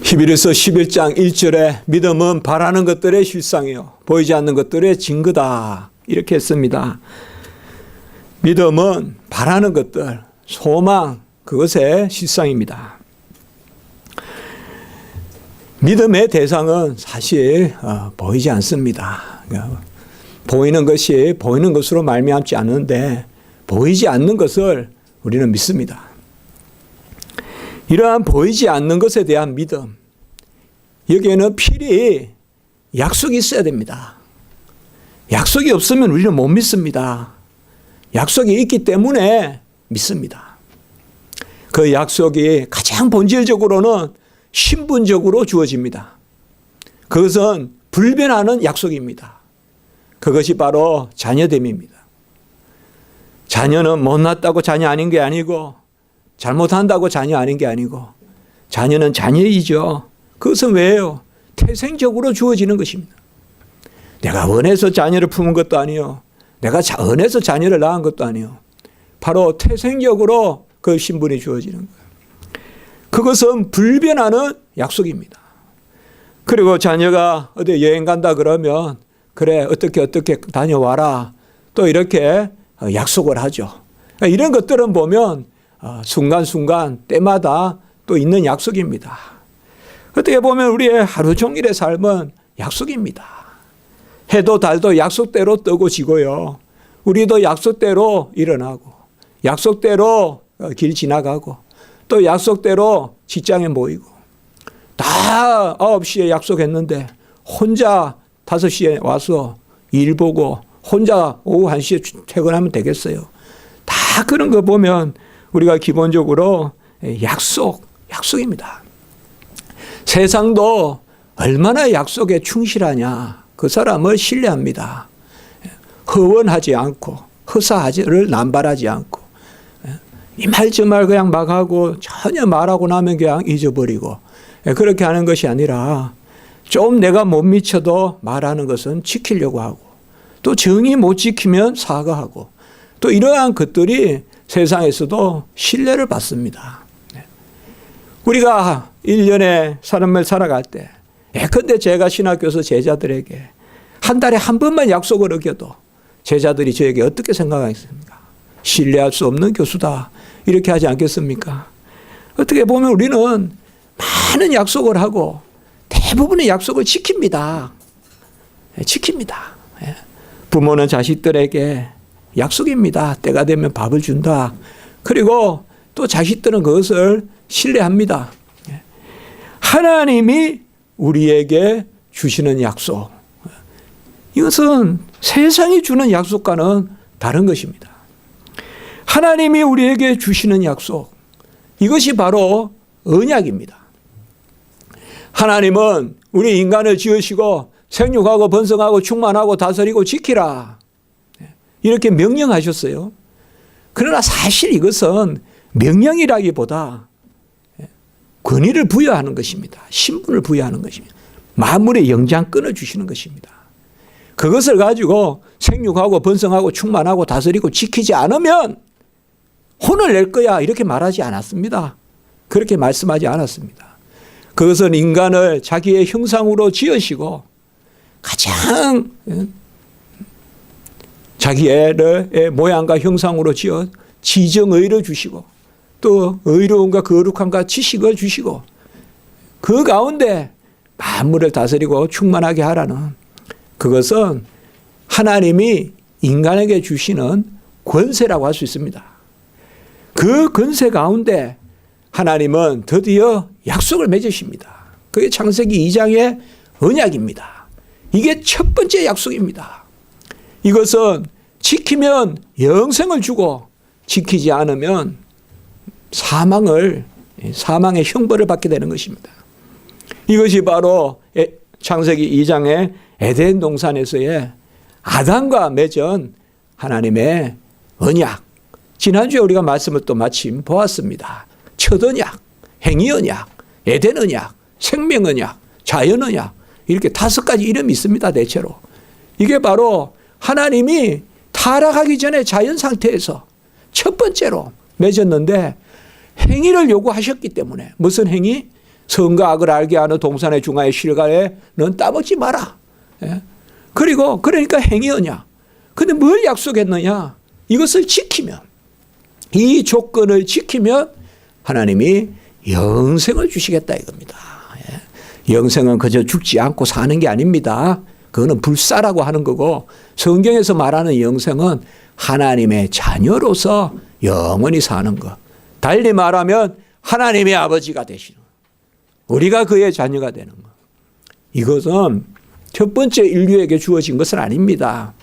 히브리서 11장 1절에 믿음은 바라는 것들의 실상이요 보이지 않는 것들의 증거다 이렇게 했습니다. 믿음은 바라는 것들, 소망, 그것의 실상입니다. 믿음의 대상은 사실 보이지 않습니다. 보이는 것이 보이는 것으로 말미암지 않는데 보이지 않는 것을 우리는 믿습니다. 이러한 보이지 않는 것에 대한 믿음, 여기에는 필히 약속이 있어야 됩니다. 약속이 없으면 우리는 못 믿습니다. 약속이 있기 때문에 믿습니다. 그 약속이 가장 본질적으로는 신분적으로 주어집니다. 그것은 불변하는 약속입니다. 그것이 바로 자녀됨입니다. 자녀는 못났다고 자녀 아닌 게 아니고 잘못한다고 자녀 아닌 게 아니고 자녀는 자녀이죠. 그것은 왜요? 태생적으로 주어지는 것입니다. 내가 원해서 자녀를 품은 것도 아니요. 내가 원해서 자녀를 낳은 것도 아니요. 바로 태생적으로 그 신분이 주어지는 거예요. 그것은 불변하는 약속입니다. 그리고 자녀가 어디 여행 간다 그러면 그래 어떻게 다녀와라 또 이렇게 약속을 하죠. 이런 것들은 보면 순간순간 때마다 또 있는 약속입니다. 어떻게 보면 우리의 하루 종일의 삶은 약속입니다. 해도 달도 약속대로 뜨고 지고요. 우리도 약속대로 일어나고 약속대로 길 지나가고 또 약속대로 직장에 모이고 다 9시에 약속했는데 혼자 5시에 와서 일 보고 혼자 오후 1시에 퇴근하면 되겠어요. 다 그런 거 보면 우리가 기본적으로 약속입니다. 세상도 얼마나 약속에 충실하냐 그 사람을 신뢰합니다. 허원하지 않고 허사를 남발하지 않고 이 말 저 말 그냥 막 하고 전혀 말하고 나면 그냥 잊어버리고 그렇게 하는 것이 아니라 좀 내가 못 미쳐도 말하는 것은 지키려고 하고 또 정의 못 지키면 사과하고 또 이러한 것들이 세상에서도 신뢰를 받습니다. 우리가 1년에 삶을 살아갈 때 예컨대 제가 신학교에서 제자들에게 한 달에 한 번만 약속을 어겨도 제자들이 저에게 어떻게 생각하겠습니까? 신뢰할 수 없는 교수다 이렇게 하지 않겠습니까? 어떻게 보면 우리는 많은 약속을 하고 대부분의 약속을 지킵니다. 지킵니다. 부모는 자식들에게 약속입니다. 때가 되면 밥을 준다. 그리고 또 자식들은 그것을 신뢰합니다. 하나님이 우리에게 주시는 약속. 이것은 세상이 주는 약속과는 다른 것입니다. 하나님이 우리에게 주시는 약속. 이것이 바로 언약입니다. 하나님은 우리 인간을 지으시고 생육하고 번성하고 충만하고 다스리고 지키라. 이렇게 명령하셨어요. 그러나 사실 이것은 명령이라기보다 권위를 부여하는 것입니다. 신분을 부여하는 것입니다. 만물의 영장 끊어주시는 것입니다. 그것을 가지고 생육하고 번성하고 충만하고 다스리고 지키지 않으면 혼을 낼 거야 이렇게 말하지 않았습니다. 그렇게 말씀하지 않았습니다. 그것은 인간을 자기의 형상으로 지으시고 가장 자기의 모양과 형상으로 지어 지정의를 주시고 또 의로움과 거룩함과 지식을 주시고 그 가운데 만물을 다스리고 충만하게 하라는 그것은 하나님이 인간에게 주시는 권세라고 할 수 있습니다. 그 권세 가운데 하나님은 드디어 약속을 맺으십니다. 그게 창세기 2장의 언약입니다. 이게 첫 번째 약속입니다. 이것은 지키면 영생을 주고 지키지 않으면 사망의 형벌을 받게 되는 것입니다. 이것이 바로 창세기 2장의 에덴 동산에서의 아담과 맺은 하나님의 언약. 지난주에 우리가 말씀을 또 마침 보았습니다. 첫 언약, 행위 언약, 에덴 언약, 생명 언약, 자연 언약 이렇게 5가지 이름이 있습니다. 대체로. 이게 바로 하나님이 타락하기 전에 자연 상태에서 첫 번째로 맺었는데 행위를 요구하셨기 때문에 무슨 행위? 선과 악을 알게 하는 동산의 중앙의 실과에 넌 따먹지 마라. 예? 그리고 그러니까 행위 언약. 근데 뭘 약속했느냐? 이것을 지키면, 이 조건을 지키면 하나님이 영생을 주시겠다 이겁니다. 예? 영생은 그저 죽지 않고 사는 게 아닙니다. 그거는 불사라고 하는 거고, 성경에서 말하는 영생은 하나님의 자녀로서 영원히 사는 것. 달리 말하면 하나님의 아버지가 되시는 것. 우리가 그의 자녀가 되는 것. 이것은 첫 번째 인류에게 주어진 것은 아닙니다.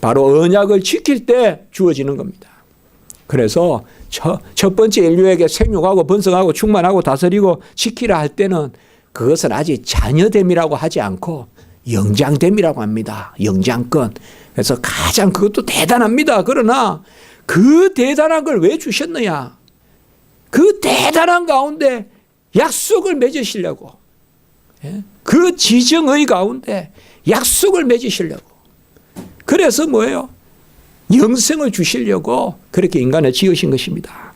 바로 언약을 지킬 때 주어지는 겁니다. 그래서 첫 번째 인류에게 생육하고 번성하고 충만하고 다스리고 지키라 할 때는 그것은 아직 자녀됨이라고 하지 않고 영장됨이라고 합니다. 영장권. 그래서 가장 그것도 대단합니다. 그러나 그 대단한 걸 왜 주셨느냐? 그 대단한 가운데 약속을 맺으시려고. 그 지정의 가운데 약속을 맺으시려고. 그래서 뭐예요? 영생을 주시려고 그렇게 인간을 지으신 것입니다.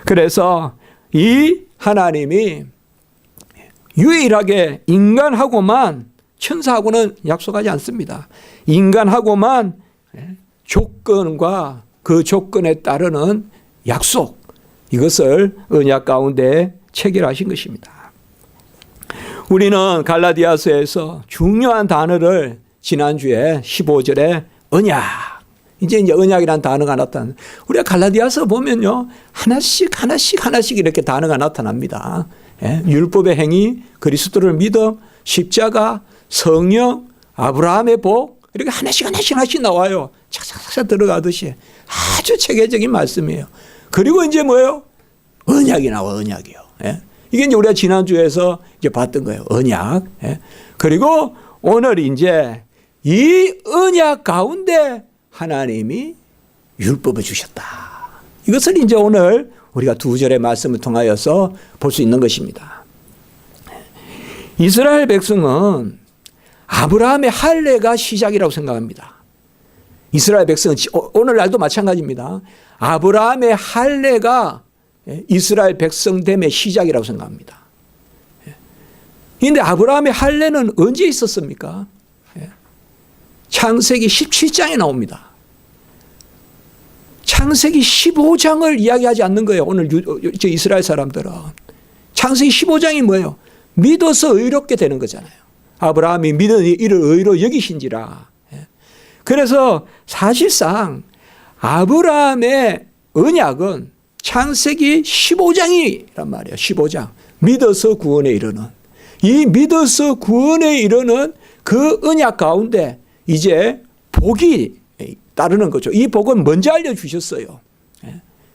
그래서 이 하나님이 유일하게 인간하고만, 천사하고는 약속하지 않습니다. 인간하고만 조건과 그 조건에 따르는 약속, 이것을 언약 가운데 체결하신 것입니다. 우리는 갈라디아서에서 중요한 단어를 지난주에 15절에 언약, 이제 언약이라는 단어가 나타나. 우리가 갈라디아서 보면요, 하나씩 이렇게 단어가 나타납니다. 예? 율법의 행위, 그리스도를 믿음, 십자가, 성령, 아브라함의 복, 이렇게 하나씩 나와요. 착착착 들어가듯이 아주 체계적인 말씀이에요. 그리고 이제 뭐예요? 언약이 나와, 언약이요. 예? 이게 이제 우리가 지난주에서 이제 봤던 거예요. 언약. 예? 그리고 오늘 이제 이 언약 가운데 하나님이 율법을 주셨다. 이것을 이제 오늘 우리가 2절의 말씀을 통하여서 볼 수 있는 것입니다. 이스라엘 백성은 아브라함의 할례가 시작이라고 생각합니다. 이스라엘 백성은 오늘날도 마찬가지입니다. 아브라함의 할례가 이스라엘 백성됨의 시작이라고 생각합니다. 그런데 아브라함의 할례는 언제 있었습니까? 창세기 17장에 나옵니다. 창세기 15장을 이야기하지 않는 거예요. 오늘 이스라엘 사람들은. 창세기 15장이 뭐예요? 믿어서 의롭게 되는 거잖아요. 아브라함이 믿은 이를 의로 여기신지라. 그래서 사실상 아브라함의 언약은 창세기 15장이란 말이에요. 15장. 믿어서 구원에 이르는. 이 믿어서 구원에 이르는 그 언약 가운데 이제 복이 따르는 거죠. 이 복은 먼저 알려주셨어요.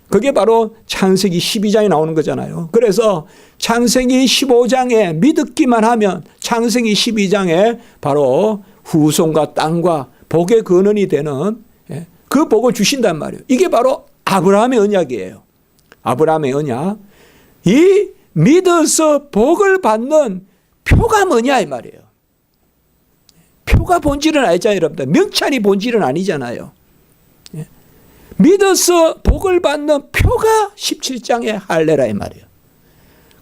그게 바로 창세기 12장에 나오는 거잖아요. 그래서 창세기 15장에 믿기만 하면 창세기 12장에 바로 후손과 땅과 복의 근원이 되는 그 복을 주신단 말이에요. 이게 바로 아브라함의 언약이에요. 아브라함의 언약. 이 믿어서 복을 받는 표가 뭐냐 이 말이에요. 표가 본질은 아니잖아요, 여러분들. 명찰이 본질은 아니잖아요. 믿어서 복을 받는 표가 17장의 할례라 이 말이에요.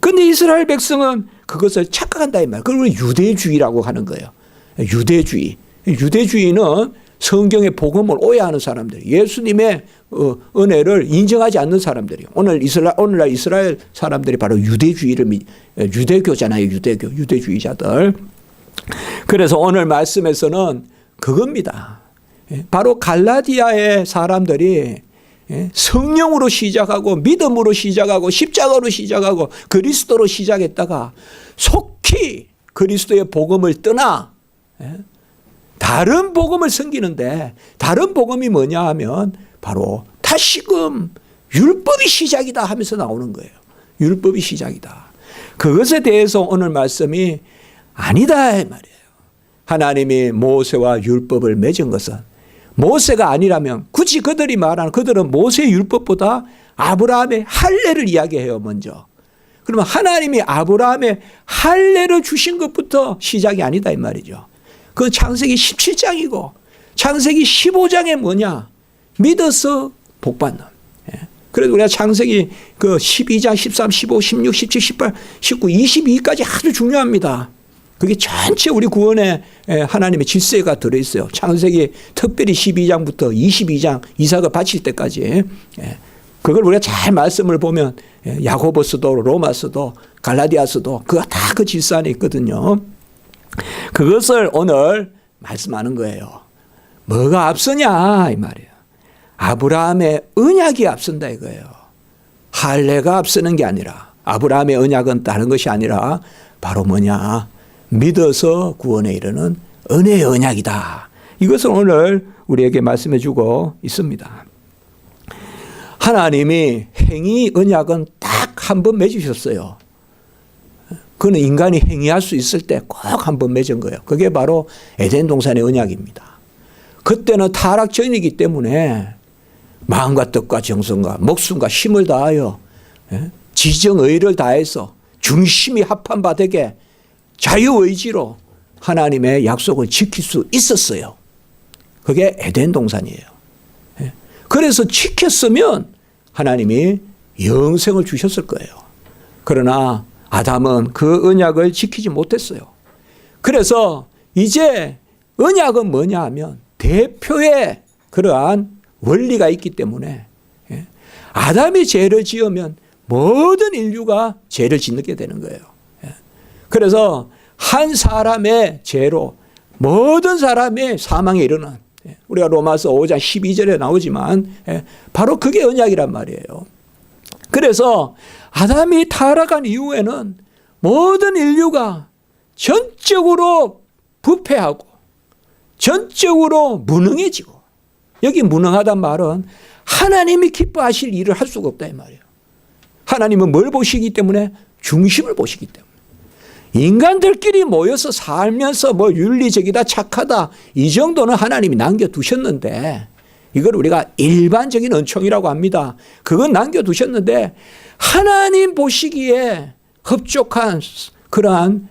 그런데 이스라엘 백성은 그것을 착각한다 이 말이에요. 그걸 유대주의라고 하는 거예요. 유대주의. 유대주의는 성경의 복음을 오해하는 사람들, 예수님의 은혜를 인정하지 않는 사람들이에요. 오늘날 이스라엘 사람들이 바로 유대교잖아요. 유대주의자들. 그래서 오늘 말씀에서는 그겁니다. 바로 갈라디아의 사람들이 성령으로 시작하고 믿음으로 시작하고 십자가로 시작하고 그리스도로 시작했다가 속히 그리스도의 복음을 떠나 다른 복음을 섬기는데, 다른 복음이 뭐냐 하면 바로 다시금 율법이 시작이다 하면서 나오는 거예요. 율법이 시작이다. 그것에 대해서 오늘 말씀이 아니다 말이에요. 하나님이 모세와 율법을 맺은 것은 모세가 아니라면, 굳이 그들이 말하는, 그들은 모세의 율법보다 아브라함의 할례를 이야기해요. 먼저. 그러면 하나님이 아브라함의 할례를 주신 것부터 시작이 아니다 이 말이죠. 그건 창세기 17장이고 창세기 15장에 뭐냐? 믿어서 복받는. 그래도 우리가 창세기 그 12장, 13, 15, 16, 17, 18, 19, 22까지 아주 중요합니다. 그게 전체 우리 구원에 하나님의 질서가 들어있어요. 창세기 특별히 12장부터 22장 이삭을 바칠 때까지. 그걸 우리가 잘 말씀을 보면 야고보서도 로마서도 갈라디아서도 그거 다 그 질서 안에 있거든요. 그것을 오늘 말씀하는 거예요. 뭐가 앞서냐 이 말이에요. 아브라함의 언약이 앞선다 이거예요. 할례가 앞서는 게 아니라, 아브라함의 언약은 다른 것이 아니라 바로 뭐냐, 믿어서 구원에 이르는 은혜의 언약이다. 이것을 오늘 우리에게 말씀해 주고 있습니다. 하나님이 행위 언약은 딱 한 번 맺으셨어요. 그는 인간이 행위할 수 있을 때 꼭 한 번 맺은 거예요. 그게 바로 에덴 동산의 언약입니다. 그때는 타락 전이기 때문에 마음과 뜻과 정성과 목숨과 힘을 다하여 지정의를 다해서 중심이 합한 바 되게 자유의지로 하나님의 약속을 지킬 수 있었어요. 그게 에덴 동산이에요. 그래서 지켰으면 하나님이 영생을 주셨을 거예요. 그러나 아담은 그 언약을 지키지 못했어요. 그래서 이제 언약은 뭐냐 하면 대표의 그러한 원리가 있기 때문에 아담이 죄를 지으면 모든 인류가 죄를 짓게 되는 거예요. 그래서 한 사람의 죄로 모든 사람의 사망에 이르는, 우리가 로마서 5장 12절에 나오지만 바로 그게 언약이란 말이에요. 그래서 아담이 타락한 이후에는 모든 인류가 전적으로 부패하고 전적으로 무능해지고, 여기 무능하단 말은 하나님이 기뻐하실 일을 할 수가 없다 이 말이에요. 하나님은 뭘 보시기 때문에? 중심을 보시기 때문에. 인간들끼리 모여서 살면서 뭐 윤리적이다 착하다 이 정도는 하나님이 남겨두셨는데, 이걸 우리가 일반적인 은총이라고 합니다. 그건 남겨두셨는데 하나님 보시기에 흡족한 그러한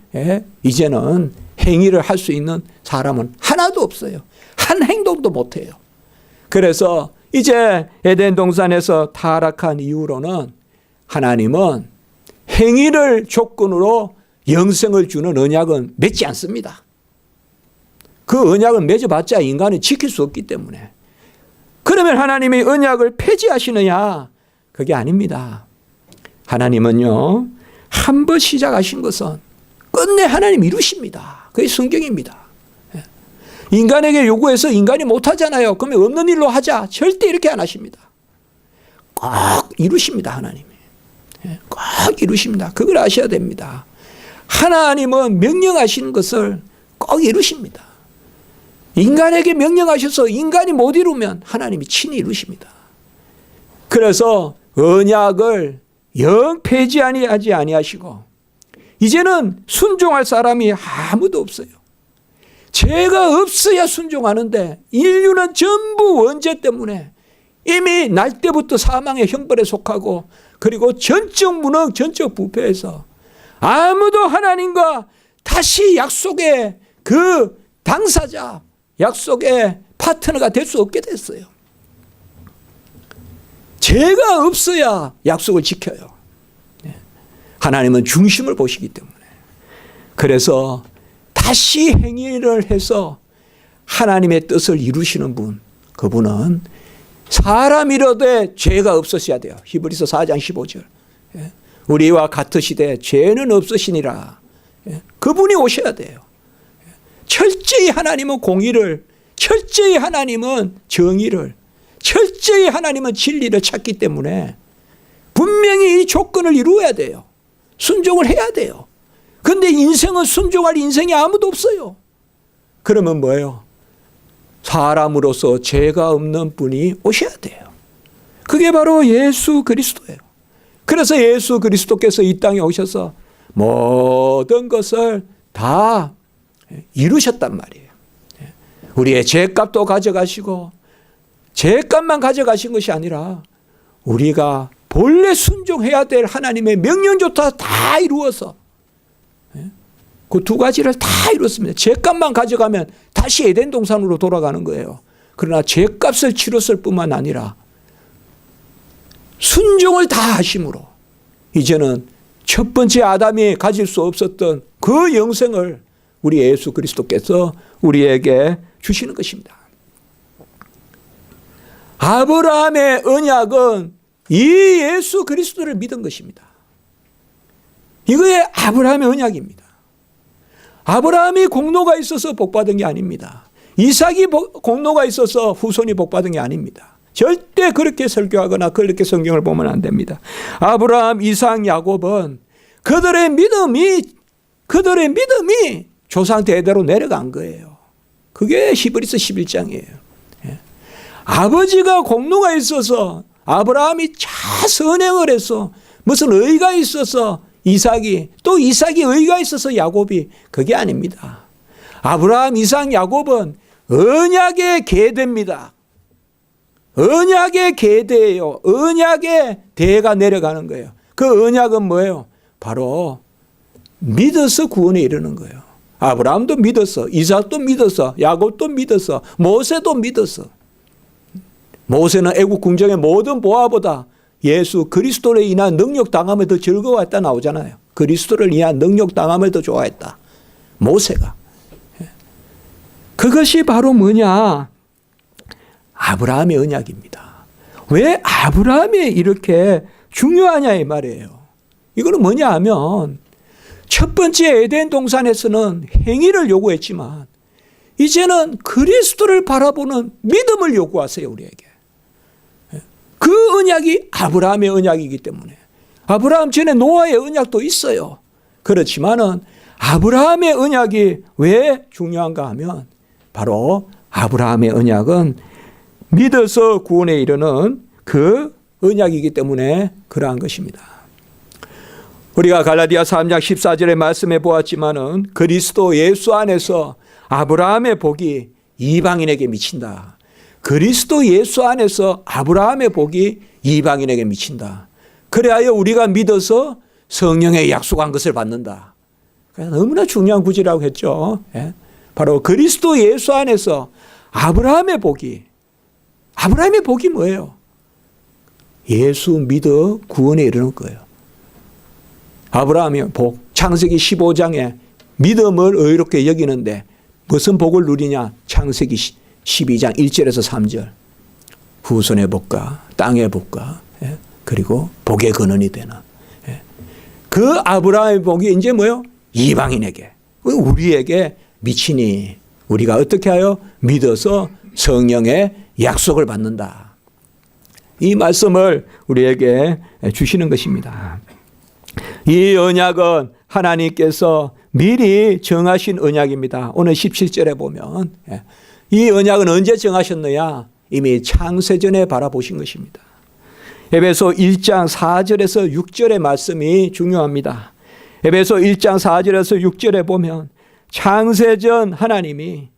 이제는 행위를 할 수 있는 사람은 하나도 없어요. 한 행동도 못해요. 그래서 이제 에덴 동산에서 타락한 이후로는 하나님은 행위를 조건으로 영생을 주는 언약은 맺지 않습니다. 그 언약을 맺어봤자 인간은 지킬 수 없기 때문에. 그러면 하나님이 언약을 폐지하시느냐? 그게 아닙니다. 하나님은요, 한 번 시작하신 것은 끝내 하나님 이루십니다. 그게 성경입니다. 인간에게 요구해서 인간이 못하잖아요. 그러면 없는 일로 하자. 절대 이렇게 안 하십니다. 꼭 이루십니다. 하나님이. 꼭 이루십니다. 그걸 아셔야 됩니다. 하나님은 명령하시는 것을 꼭 이루십니다. 인간에게 명령하셔서 인간이 못 이루면 하나님이 친히 이루십니다. 그래서 언약을 영 폐지하지 아니하시고 이제는 순종할 사람이 아무도 없어요. 죄가 없어야 순종하는데 인류는 전부 원죄 때문에 이미 날 때부터 사망의 형벌에 속하고, 그리고 전적 무능, 전적 부패해서 아무도 하나님과 다시 약속의 그 당사자, 약속의 파트너가 될 수 없게 됐어요. 죄가 없어야 약속을 지켜요. 하나님은 중심을 보시기 때문에. 그래서 다시 행위를 해서 하나님의 뜻을 이루시는 분, 그분은 사람이라도 죄가 없으셔야 돼요. 히브리서 4장 15절. 우리와 같으시되 죄는 없으시니라. 그분이 오셔야 돼요. 철저히 하나님은 공의를, 철저히 하나님은 정의를, 철저히 하나님은 진리를 찾기 때문에 분명히 이 조건을 이루어야 돼요. 순종을 해야 돼요. 그런데 인생은 순종할 인생이 아무도 없어요. 그러면 뭐예요? 사람으로서 죄가 없는 분이 오셔야 돼요. 그게 바로 예수 그리스도예요. 그래서 예수 그리스도께서 이 땅에 오셔서 모든 것을 다 이루셨단 말이에요. 우리의 죄값도 가져가시고, 죄값만 가져가신 것이 아니라 우리가 본래 순종해야 될 하나님의 명령조차 다 이루어서 그 두 가지를 다 이뤘습니다. 죄값만 가져가면 다시 에덴 동산으로 돌아가는 거예요. 그러나 죄값을 치렀을 뿐만 아니라 순종을 다 하심으로 이제는 첫 번째 아담이 가질 수 없었던 그 영생을 우리 예수 그리스도께서 우리에게 주시는 것입니다. 아브라함의 언약은 이 예수 그리스도를 믿은 것입니다. 이거의 아브라함의 언약입니다. 아브라함이 공로가 있어서 복받은 게 아닙니다. 이삭이 공로가 있어서 후손이 복받은 게 아닙니다. 절대 그렇게 설교하거나 그렇게 성경을 보면 안 됩니다. 아브라함, 이삭, 야곱은 그들의 믿음이 조상 대대로 내려간 거예요. 그게 히브리서 11장이에요. 아버지가 공로가 있어서 아브라함이 잘 선행을 해서 무슨 의가 있어서 이삭이 의가 있어서 야곱이 그게 아닙니다. 아브라함, 이삭, 야곱은 언약의 계대입니다. 언약의 계대예요. 언약의 대가 내려가는 거예요. 그 언약은 뭐예요? 바로 믿어서 구원에 이르는 거예요. 아브라함도 믿었어. 이삭도 믿었어. 야곱도 믿었어. 모세도 믿었어. 모세는 애국 궁정의 모든 보화보다 예수 그리스도를 인한 능력 당함을 더 즐거워했다 나오잖아요. 그리스도를 인한 능력 당함을 더 좋아했다. 모세가. 그것이 바로 뭐냐? 아브라함의 언약입니다. 왜 아브라함이 이렇게 중요하냐 이 말이에요. 이거는 뭐냐 하면 첫 번째 에덴 동산에서는 행위를 요구했지만 이제는 그리스도를 바라보는 믿음을 요구하세요, 우리에게. 그 언약이 아브라함의 언약이기 때문에 아브라함 전에 노아의 언약도 있어요. 그렇지만은 아브라함의 언약이 왜 중요한가 하면 바로 아브라함의 언약은 믿어서 구원에 이르는 그 언약이기 때문에 그러한 것입니다. 우리가 갈라디아 3장 14절의 말씀에 보았지만은 그리스도 예수 안에서 아브라함의 복이 이방인에게 미친다. 그리스도 예수 안에서 아브라함의 복이 이방인에게 미친다. 그래야 우리가 믿어서 성령의 약속한 것을 받는다. 너무나 중요한 구절이라고 했죠. 바로 그리스도 예수 안에서 아브라함의 복이 뭐예요? 예수 믿어 구원에 이르는 거예요. 아브라함의 복, 창세기 15장에 믿음을 의롭게 여기는데 무슨 복을 누리냐? 창세기 12장 1절에서 3절. 후손의 복과 땅의 복과 그리고 복의 근원이 되는 그 아브라함의 복이 이제 뭐예요? 이방인에게, 우리에게 미치니 우리가 어떻게 하여 믿어서 성령의 약속을 받는다. 이 말씀을 우리에게 주시는 것입니다. 이 언약은 하나님께서 미리 정하신 언약입니다. 오늘 17절에 보면 이 언약은 언제 정하셨느냐? 이미 창세전에 바라보신 것입니다. 에베소 1장 4절에서 6절의 말씀이 중요합니다. 에베소 1장 4절에서 6절에 보면 창세전 하나님이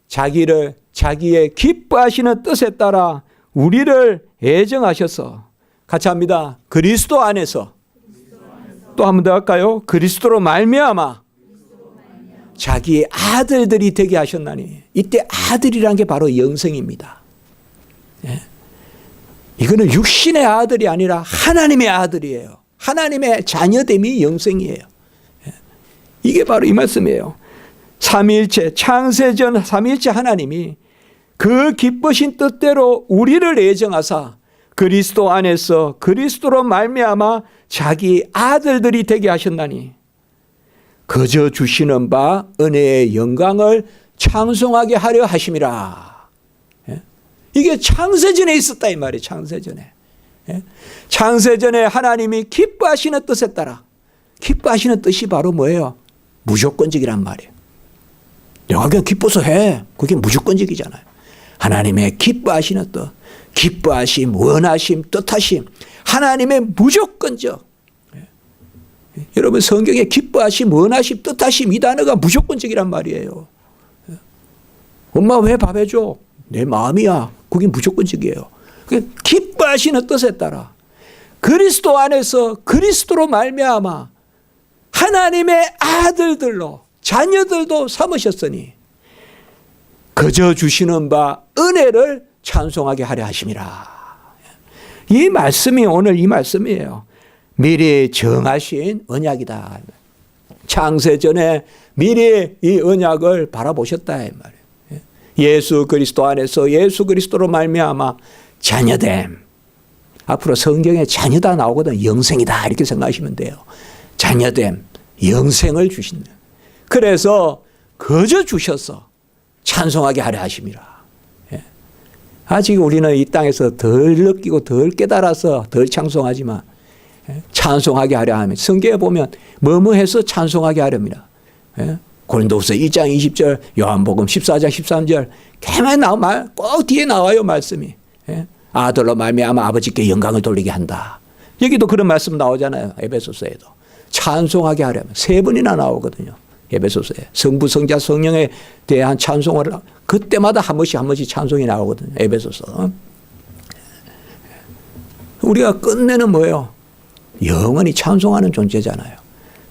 자기의 기뻐하시는 뜻에 따라 우리를 애정하셔서 같이 합니다. 그리스도 안에서 또 한 번 더 할까요? 그리스도로 말미암아 자기의 아들들이 되게 하셨나니 이때 아들이란 게 바로 영생입니다. 이거는 육신의 아들이 아니라 하나님의 아들이에요. 하나님의 자녀됨이 영생이에요. 이게 바로 이 말씀이에요. 삼위일체 창세전 삼위일체 하나님이 그 기쁘신 뜻대로 우리를 애정하사 그리스도 안에서 그리스도로 말미암아 자기 아들들이 되게 하셨나니 거저 주시는 바 은혜의 영광을 찬송하게 하려 하심이라. 이게 창세전에 있었다 이 말이에요. 창세전에. 창세전에 하나님이 기뻐하시는 뜻에 따라, 기뻐하시는 뜻이 바로 뭐예요? 무조건적이란 말이에요. 내가 그냥 기뻐서 해. 그게 무조건적이잖아요. 하나님의 기뻐하시는 뜻, 기뻐하심, 원하심, 뜻하심, 하나님의 무조건적. 여러분 성경에 기뻐하심, 원하심, 뜻하심 이 단어가 무조건적이란 말이에요. 엄마 왜 밥 해줘? 내 마음이야. 그게 무조건적이에요. 기뻐하시는 뜻에 따라 그리스도 안에서 그리스도로 말미암아 하나님의 아들들로 자녀들도 삼으셨으니 거저 주시는 바 은혜를 찬송하게 하려 하심이라. 이 말씀이 오늘 이 말씀이에요. 미리 정하신 언약이다. 창세전에 미리 이 언약을 바라보셨다 이 말이에요. 예수 그리스도 안에서 예수 그리스도로 말미암아 자녀됨. 앞으로 성경에 자녀다 나오거든. 영생이다 이렇게 생각하시면 돼요. 자녀됨, 영생을 주신다. 그래서 거저 주셔서 찬송하게 하려 하심이라. 아직 우리는 이 땅에서 덜 느끼고 덜 깨달아서 덜 찬송하지만 찬송하게 하려 하면 성경에 보면 뭐뭐 해서 찬송하게 하렵니다. 고린도후서 1장 20절, 요한복음 14장 13절 개만 나와 꼭 뒤에 나와요 말씀이. 아들로 말미암아 아버지께 영광을 돌리게 한다. 여기도 그런 말씀 나오잖아요. 에베소서에도 찬송하게 하려면 세 번이나 나오거든요. 에베소서에 성부 성자 성령에 대한 찬송을 그때마다 한 번씩 찬송이 나오거든요. 에베소서. 우리가 끝내는 뭐예요? 영원히 찬송하는 존재잖아요.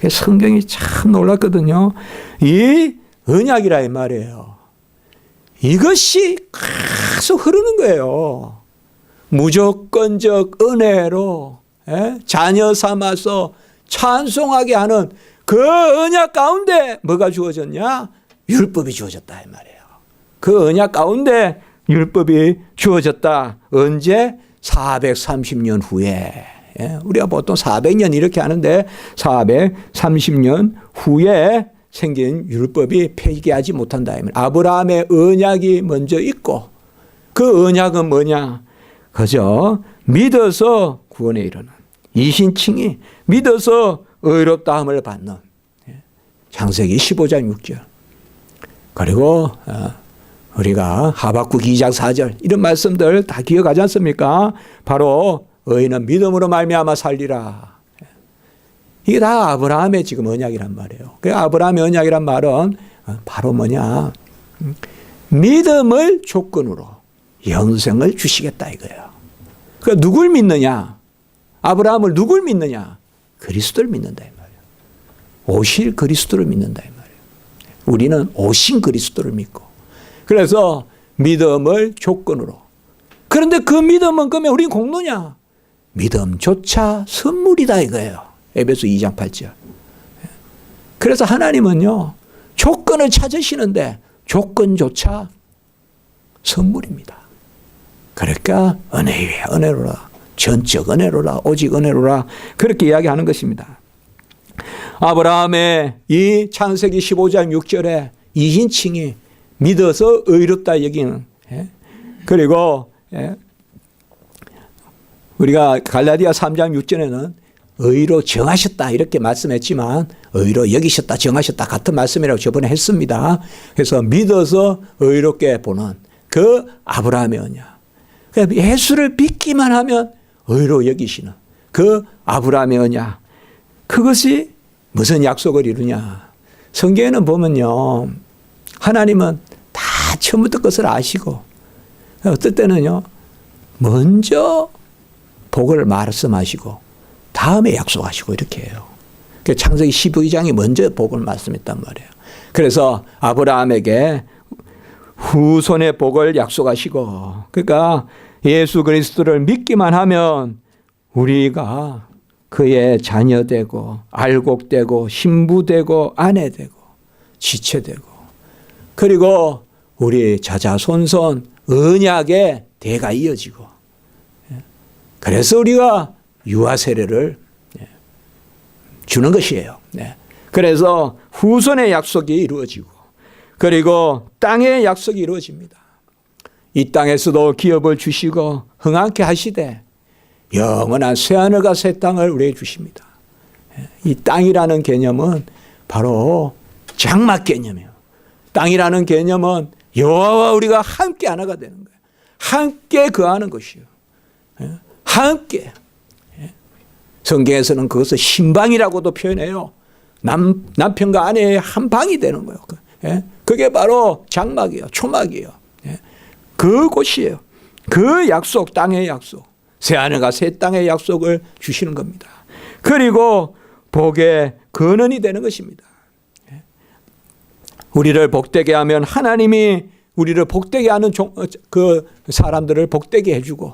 성경이 참 놀랍거든요. 이 언약이라 이 말이에요. 이것이 계속 흐르는 거예요. 무조건적 은혜로 자녀 삼아서 찬송하게 하는 그 언약 가운데 뭐가 주어졌냐? 율법이 주어졌다 이 말이에요. 그 언약 가운데 율법이 주어졌다. 언제? 430년 후에. 우리가 보통 400년 이렇게 하는데 430년 후에 생긴 율법이 폐기하지 못한다. 아브라함의 언약이 먼저 있고 그 언약은 뭐냐? 그저 믿어서 구원에 이르는 이신칭이 믿어서 의롭다함을 받는 창세기 15장 6절. 그리고 우리가 하박국 2장 4절 이런 말씀들 다 기억하지 않습니까? 바로 의인은 믿음으로 말미암아 살리라. 이게 다 아브라함의 지금 언약이란 말이에요. 그 아브라함의 언약이란 말은 바로 뭐냐? 믿음을 조건으로 영생을 주시겠다 이거예요. 그러니까 누굴 믿느냐? 아브라함을 누굴 믿느냐? 그리스도를 믿는다 이 말이에요. 오실 그리스도를 믿는다 이 말이에요. 우리는 오신 그리스도를 믿고 그래서 믿음을 조건으로. 그런데 그 믿음은 그러면 우리는 공로냐? 믿음조차 선물이다 이거예요. 에베소 2장 8절. 그래서 하나님은요 조건을 찾으시는데 조건조차 선물입니다. 그러니까 은혜 위에 은혜로라, 전적 은혜로라, 오직 은혜로라 그렇게 이야기하는 것입니다. 아브라함의 이 창세기 15장 6절에 이신칭이 믿어서 의롭다 여기는. 그리고 우리가 갈라디아 3장 6절에는 의로 정하셨다 이렇게 말씀했지만 의로 여기셨다 정하셨다 같은 말씀이라고 저번에 했습니다. 그래서 믿어서 의롭게 보는 그 아브라함의 언약. 예수를 믿기만 하면 의로 여기시는 그 아브라함의 언약. 그것이 무슨 약속을 이루냐. 성경에는 보면요. 하나님은 다 처음부터 것을 아시고 어떨 때는요. 먼저 복을 말씀하시고 다음에 약속하시고 이렇게 해요. 창세기 12장이 먼저 복을 말씀했단 말이에요. 그래서 아브라함에게 후손의 복을 약속하시고 그러니까 예수 그리스도를 믿기만 하면 우리가 그의 자녀되고 알곡되고 신부되고 아내되고 지체되고 그리고 우리 자자손손 언약의 대가 이어지고 그래서 우리가 유아 세례를 주는 것이에요. 그래서 후손의 약속이 이루어지고 그리고 땅의 약속이 이루어집니다. 이 땅에서도 기업을 주시고 흥하게 하시되 영원한 새하늘과 새 땅을 우리에게 주십니다. 이 땅이라는 개념은 바로 장막 개념이에요. 땅이라는 개념은 여호와와 우리가 함께 하나가 되는 거예요. 함께 거하는 것이요. 함께. 성경에서는 그것을 신방이라고도 표현해요. 남편과 아내의 한 방이 되는 거예요. 그게 바로 장막이에요. 초막이에요. 그곳이에요. 그 약속, 땅의 약속. 새하늘과 새 땅의 약속을 주시는 겁니다. 그리고 복의 근원이 되는 것입니다. 우리를 복되게 하면 하나님이 우리를 복되게 하는 그 사람들을 복되게 해주고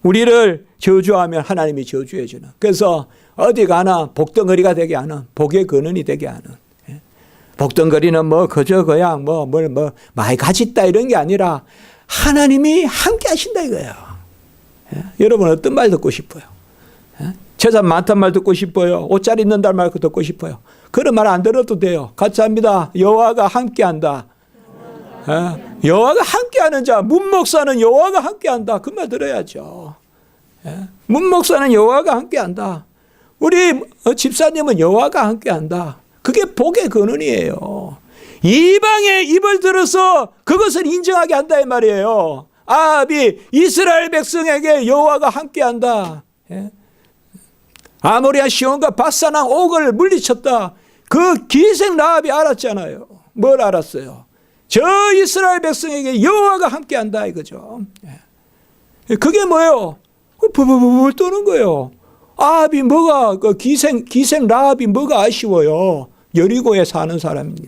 우리를 저주하면 하나님이 저주해 주는. 그래서 어디 가나 복덩어리가 되게 하는, 복의 근원이 되게 하는. 복덩거리는 뭐 그저 그냥 뭐 많이 가졌다 이런 게 아니라 하나님이 함께 하신다 이거예요. 여러분 어떤 말 듣고 싶어요? 재산 많단 말 듣고 싶어요? 옷 잘 입는다는 말 듣고 싶어요? 그런 말 안 들어도 돼요. 같이 합니다. 여호와가 함께한다. 여호와가 함께하는 자, 문목사는 여호와가 함께한다. 그 말 들어야죠. 문목사는 여호와가 함께한다. 우리 집사님은 여호와가 함께한다. 그게 복의 근원이에요. 이방의 입을 들어서 그것을 인정하게 한다 이 말이에요. 아합이 이스라엘 백성에게 여호와가 함께한다. 아모리아 시온과 바산왕 옥을 물리쳤다. 그 기생 라합이 알았잖아요. 뭘 알았어요? 저 이스라엘 백성에게 여호와가 함께한다 이거죠. 그게 뭐예요? 부부부부 떠는 거예요. 아합이 뭐가 그 기생 라합이 뭐가 아쉬워요? 여리고에 사는 사람인데,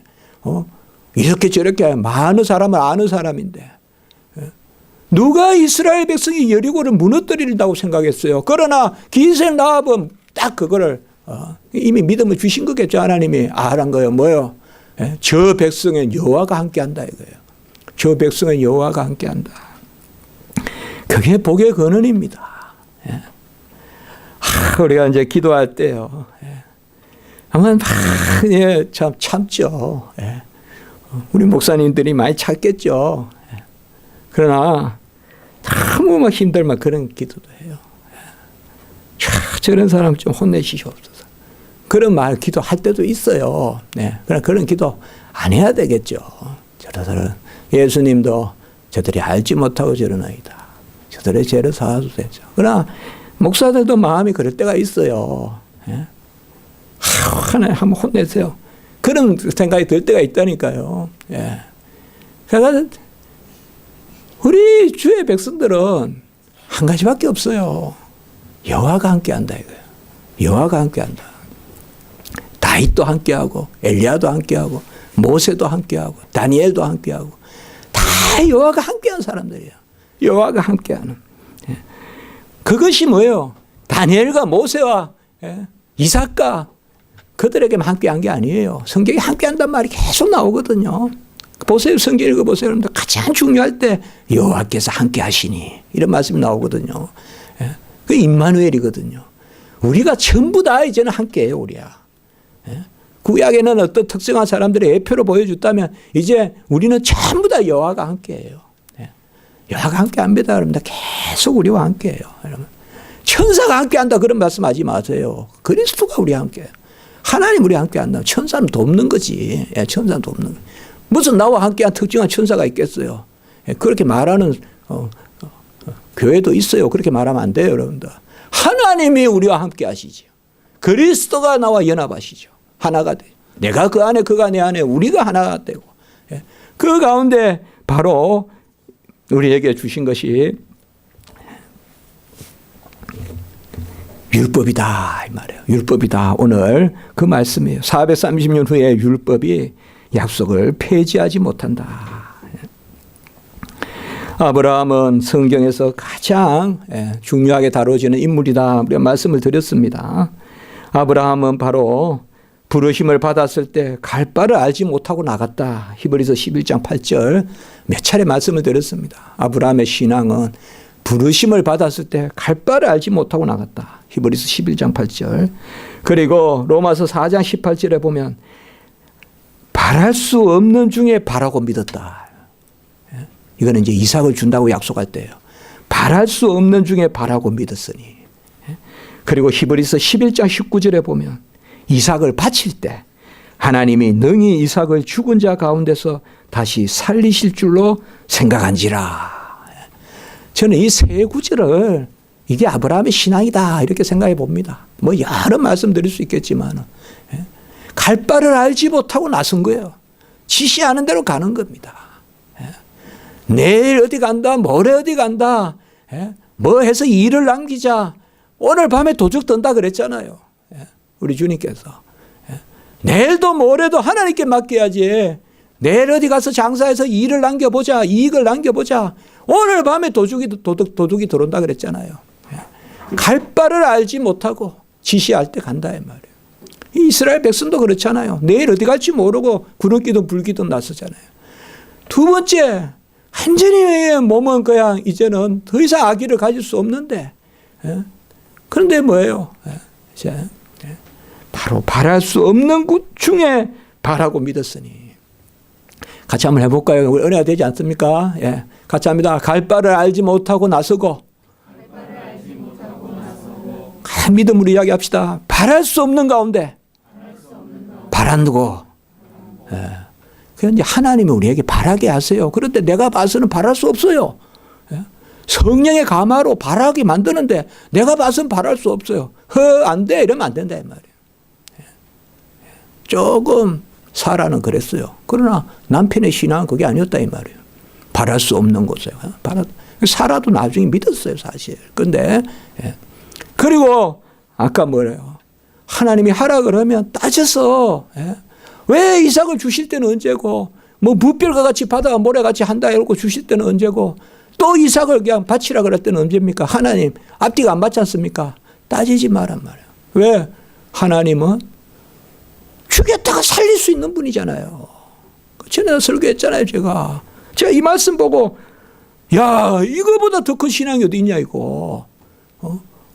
이렇게 저렇게 많은 사람을 아는 사람인데, 누가 이스라엘 백성이 여리고를 무너뜨린다고 생각했어요? 그러나 기생 라합은 딱 그거를 이미 믿음을 주신 거겠죠. 하나님이 알한 거예요. 뭐요? 저 백성은 여호와가 함께한다 이거예요. 저 백성은 여호와가 함께한다. 그게 복의 근원입니다. 우리가 이제 기도할 때요. 아마 참 참죠. 우리 목사님들이 많이 참겠죠. 그러나 너무 막 힘들면 그런 기도도 해요. 저런 사람 좀 혼내시옵소서. 그런 말 기도할 때도 있어요. 그러나 그런 기도 안 해야 되겠죠. 저런 예수님도 저들이 알지 못하고 저러나이다. 저들의 죄를 사하소서. 그러나 목사들도 마음이 그럴 때가 있어요. 하나님 한번 혼내세요. 그런 생각이 들 때가 있다니까요. 그러니까 우리 주의 백성들은 한 가지밖에 없어요. 여호와가 함께한다 이거예요. 여호와가 함께한다. 다윗도 함께하고 엘리야도 함께하고 모세도 함께하고 다니엘도 함께하고 다 여호와가 함께한 사람들이에요. 여호와가 함께하는. 그것이 뭐예요? 다니엘과 모세와 이삭과 그들에게만 함께한 게 아니에요. 성경에 함께한단 말이 계속 나오거든요. 보세요. 성경 읽어보세요. 여러분들 가장 중요할 때 여호와께서 함께하시니 이런 말씀이 나오거든요. 그 임마누엘이거든요. 우리가 전부 다 이제는 함께해요. 우리야. 구약에는 어떤 특정한 사람들의 예표로 보여줬다면 이제 우리는 전부 다 여호와가 함께해요. 여호와가 함께합니다. 여러분들 계속 우리와 함께해요. 여러분. 천사가 함께한다 그런 말씀하지 마세요. 그리스도가 우리와 함께해요. 하나님 우리와 함께한다면 천사는 돕는 거지. 천사는 돕는 거지. 무슨 나와 함께한 특정한 천사가 있겠어요. 그렇게 말하는 교회도 있어요. 그렇게 말하면 안 돼요. 여러분들. 하나님이 우리와 함께 하시죠. 그리스도가 나와 연합하시죠. 하나가 돼요. 내가 그 안에 그가 내 안에 우리가 하나가 되고 그 가운데 바로 우리에게 주신 것이 율법이다 이 말이에요. 율법이다. 오늘 그 말씀이에요. 430년 후에 율법이 약속을 폐지하지 못한다. 아브라함은 성경에서 가장 중요하게 다뤄지는 인물이다. 우리가 말씀을 드렸습니다. 아브라함은 바로 부르심을 받았을 때 갈 바를 알지 못하고 나갔다. 히브리서 11장 8절 몇 차례 말씀을 드렸습니다. 아브라함의 신앙은 부르심을 받았을 때 갈 바를 알지 못하고 나갔다. 히브리서 11장 8절. 그리고 로마서 4장 18절에 보면 바랄 수 없는 중에 바라고 믿었다. 이거는 이제 이삭을 준다고 약속할 때예요. 바랄 수 없는 중에 바라고 믿었으니. 그리고 히브리서 11장 19절에 보면 이삭을 바칠 때 하나님이 능히 이삭을 죽은 자 가운데서 다시 살리실 줄로 생각한지라. 저는 이 세 구절을 이게 아브라함의 신앙이다 이렇게 생각해 봅니다. 뭐 여러 말씀 드릴 수 있겠지만 갈 바를 알지 못하고 나선 거예요. 지시하는 대로 가는 겁니다. 내일 어디 간다, 모레 어디 간다, 뭐 해서 일을 남기자. 오늘 밤에 도둑 던다 그랬잖아요. 우리 주님께서. 내일도 모레도 하나님께 맡겨야지. 내일 어디 가서 장사해서 일을 남겨보자. 이익을 남겨보자. 오늘 밤에 도둑이 들어온다 그랬잖아요. 갈 바를 알지 못하고 지시할 때 간다 이 말이에요. 이스라엘 백성도 그렇잖아요. 내일 어디 갈지 모르고 구름기도 불기도 나서잖아요. 두 번째, 완전히 몸은 그냥 이제는 더 이상 아기를 가질 수 없는데, 그런데 뭐예요? 바로 바랄 수 없는 것 중에 바라고 믿었으니. 같이 한번 해볼까요? 우리 은혜가 되지 않습니까? 예. 같이 합니다. 갈 바를 알지 못하고 나서고. 믿음으로 이야기합시다. 바랄 수 없는 가운데 바란다고. 예. 그런데 하나님이 우리에게 바라게 하세요. 그런데 내가 봐서는 바랄 수 없어요. 예. 성령의 감화로 바라게 만드는데 내가 봐서는 바랄 수 없어요. 안 돼. 이러면 안 된다 이 말이에요. 예. 조금 사라는 그랬어요. 그러나 남편의 신앙은 그게 아니었다 이 말이에요. 바랄 수 없는 곳에. 사라도 나중에 믿었어요 사실. 그런데 그리고 아까 뭐래요? 하나님이 하라 그러면 따져서 왜 이삭을 주실 때는 언제고 뭐 무별과 같이 바다와 모래같이 한다 이러고 주실 때는 언제고 또 이삭을 그냥 바치라 그럴 때는 언제입니까? 하나님 앞뒤가 안 맞지 않습니까? 따지지 마란 말이에요. 왜? 하나님은 죽였다가 살릴 수 있는 분이잖아요. 전에 설교했잖아요 제가 이 말씀 보고 야 이거보다 더 큰 신앙이 어디 있냐 이거.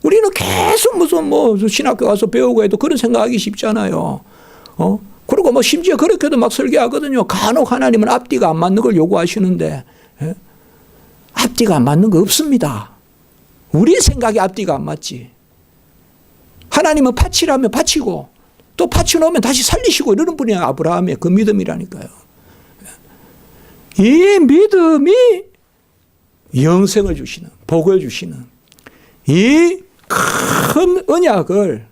우리는 계속 무슨 신학교 가서 배우고 해도 그런 생각하기 쉽잖아요. 그리고 뭐 심지어 그렇게도 막 설교하거든요. 간혹 하나님은 앞뒤가 안 맞는 걸 요구하시는데 앞뒤가 안 맞는 거 없습니다. 우리 생각이 앞뒤가 안 맞지. 하나님은 바치라면 바치고 또 바쳐놓으면 다시 살리시고 이러는 분이 아브라함의 그 믿음이라니까요. 이 믿음이 영생을 주시는 복을 주시는 이 큰 언약을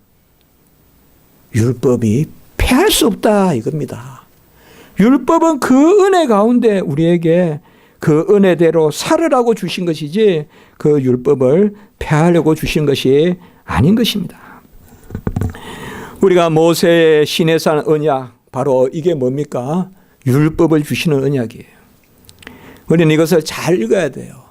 율법이 폐할 수 없다 이겁니다. 율법은 그 은혜 가운데 우리에게 그 은혜대로 살으라고 주신 것이지 그 율법을 폐하려고 주신 것이 아닌 것입니다. 우리가 모세의 시내산 언약 바로 이게 뭡니까? 율법을 주시는 언약이에요. 우리는 이것을 잘 읽어야 돼요.